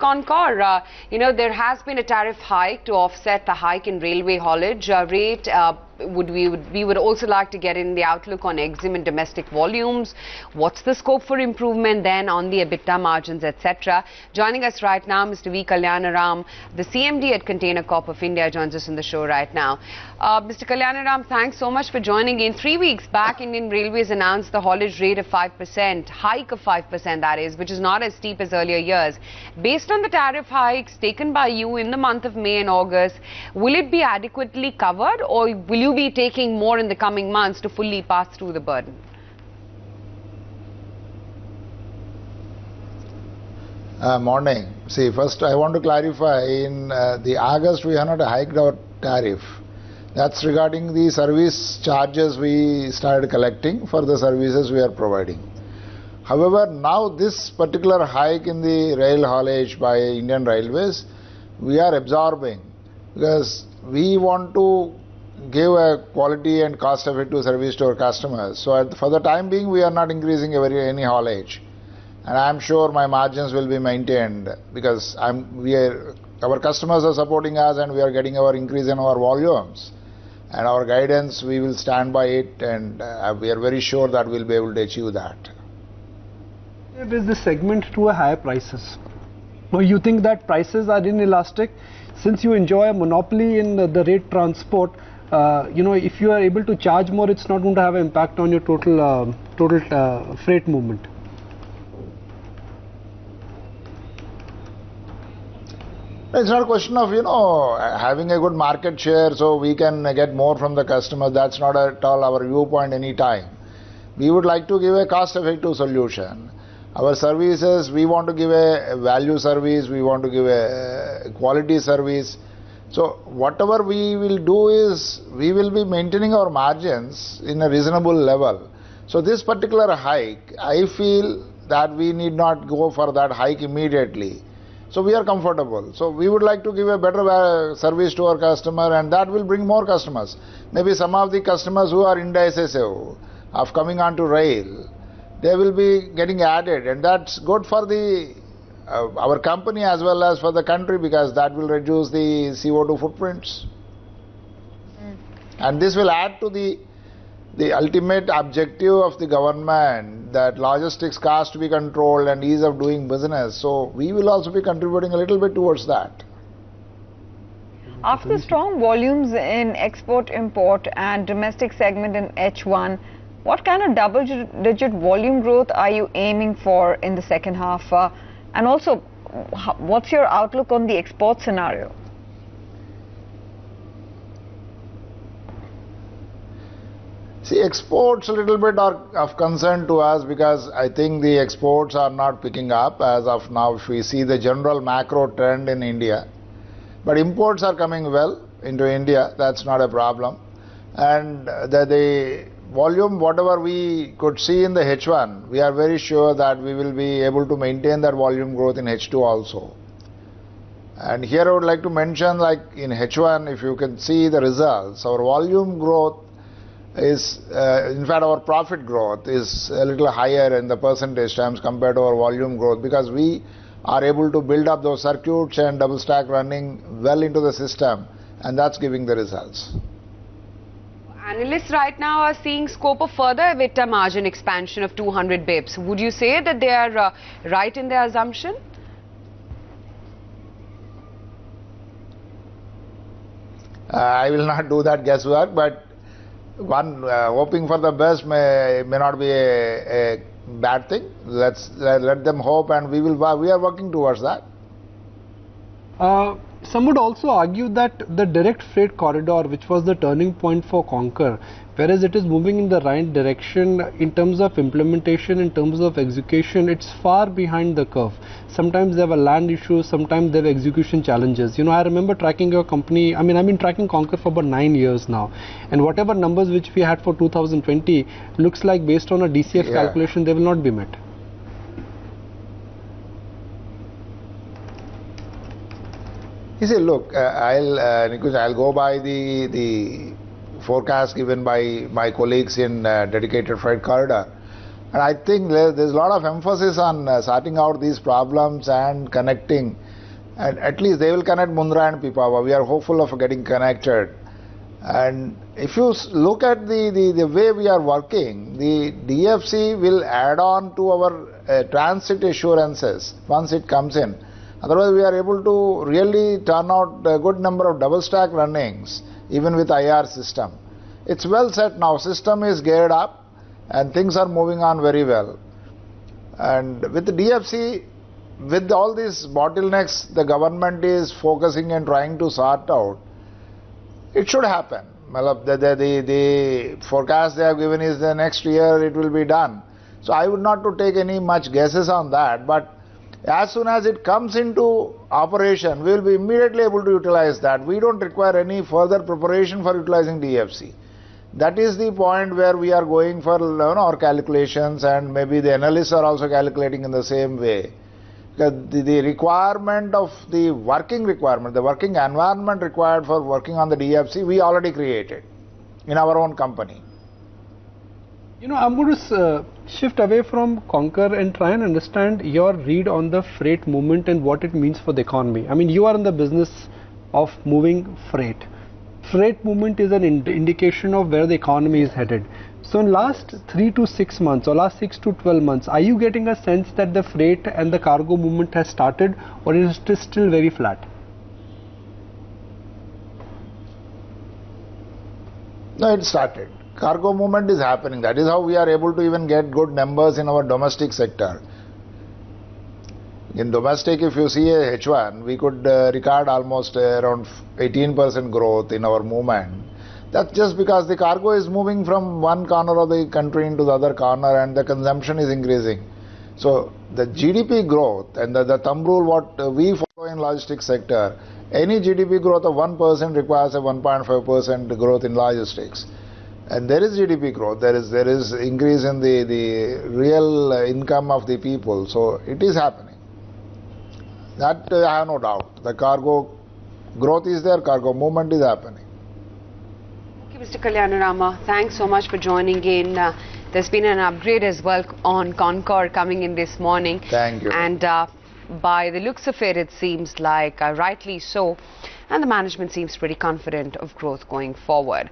CONCOR. There has been a tariff hike to offset the hike in railway haulage rate. We would also like to get in the outlook on EXIM and domestic volumes. What's the scope for improvement then on the EBITDA margins, etc. Joining us right now, Mr. V. Kalyana Ram, the CMD at Container Corp of India, joins us in the show right now. Mr. Kalyana Ram, thanks so much for joining in. 3 weeks back, Indian Railways announced the haulage rate of 5%, hike of 5% that is, which is not as steep as earlier years. Based on the tariff hikes taken by you in the month of May and August, will it be adequately covered, or will you be taking more in the coming months to fully pass through the burden? Morning. See, first I want to clarify, in the August we have not hiked our tariff. That's regarding the service charges we started collecting for the services we are providing. However, now this particular hike in the rail haulage by Indian Railways, we are absorbing because we want to give a quality and cost-effective service to our customers. So for the time being, we are not increasing any haulage. And I am sure my margins will be maintained because our customers are supporting us and we are getting our increase in our volumes. And our guidance, we will stand by it, and we are very sure that we will be able to achieve that. Is the segment to a higher prices? Or you think that prices are inelastic? Since you enjoy a monopoly in the rate transport, if you are able to charge more, it's not going to have an impact on your total freight movement. It's not a question of, having a good market share so we can get more from the customer. That's not at all our viewpoint any time. We would like to give a cost-effective solution. Our services, we want to give a value service, we want to give a quality service. So whatever we will do is, we will be maintaining our margins in a reasonable level. So this particular hike, I feel that we need not go for that hike immediately. So we are comfortable. So we would like to give a better service to our customer, and that will bring more customers. Maybe some of the customers who are indecisive of coming onto rail, they will be getting added, and that's good for our company as well as for the country, because that will reduce the CO2 footprints. And this will add to the ultimate objective of the government, that logistics cost to be controlled and ease of doing business. So we will also be contributing a little bit towards that. After the strong volumes in export-import and domestic segment in H1, what kind of double-digit volume growth are you aiming for in the second half? And also, what's your outlook on the export scenario? See, exports a little bit are of concern to us, because I think the exports are not picking up as of now if we see the general macro trend in India. But imports are coming well into India, that's not a problem. And the volume, whatever we could see in the H1, we are very sure that we will be able to maintain that volume growth in H2 also. And here I would like to mention, like in H1, if you can see the results, our volume growth is, in fact our profit growth is a little higher in the percentage terms compared to our volume growth, because we are able to build up those circuits and double stack running well into the system, and that's giving the results. Analysts right now are seeing scope of further EBITDA margin expansion of 200 bips. Would you say that they are right in their assumption? I will not do that guesswork, but hoping for the best may not be a bad thing. Let them hope, and we are working towards that. Some would also argue that the direct freight corridor, which was the turning point for CONCOR, whereas it is moving in the right direction in terms of implementation, in terms of execution, it's far behind the curve. Sometimes there were land issues, sometimes there were execution challenges. I remember tracking your company, I've been tracking CONCOR for about 9 years now, and whatever numbers which we had for 2020, looks like based on a DCF calculation, they will not be met. You see, look, I'll go by the forecast given by my colleagues in dedicated freight corridor. And I think there's a lot of emphasis on sorting out these problems and connecting And at least they will connect Mundra and Pipavav. We are hopeful of getting connected. And if you look at the way we are working, the DFC will add on to our transit assurances once it comes in. Otherwise, we are able to really turn out a good number of double stack runnings, even with IR system. It's well set now. System is geared up and things are moving on very well. And with the DFC, with all these bottlenecks the government is focusing and trying to sort out, it should happen. The forecast they have given is the next year it will be done. So I would not to take any much guesses on that, but as soon as it comes into operation, we will be immediately able to utilize that. We don't require any further preparation for utilizing DFC. That is the point where we are going for our calculations, and maybe the analysts are also calculating in the same way. Because the requirement of the working environment required for working on the DFC, we already created in our own company. I'm going to shift away from CONCOR and try and understand your read on the freight movement and what it means for the economy. I mean, you are in the business of moving freight. Freight movement is an indication of where the economy is headed. So in last 3 to 6 months or last 6 to 12 months, are you getting a sense that the freight and the cargo movement has started, or is it still very flat? No, it started. Cargo movement is happening. That is how we are able to even get good numbers in our domestic sector. In domestic, if you see a H1, we could record almost around 18% growth in our movement. That's just because the cargo is moving from one corner of the country into the other corner and the consumption is increasing. So the GDP growth and the thumb rule what we follow in logistics sector, any GDP growth of 1% requires a 1.5% growth in logistics. And there is GDP growth, there is increase in the real income of the people. So it is happening. That I have no doubt. The cargo growth is there, cargo movement is happening. Mr. Kalyana Rama, thanks so much for joining in. There's been an upgrade as well on CONCOR coming in this morning. Thank you. And by the looks of it, it seems like rightly so. And the management seems pretty confident of growth going forward.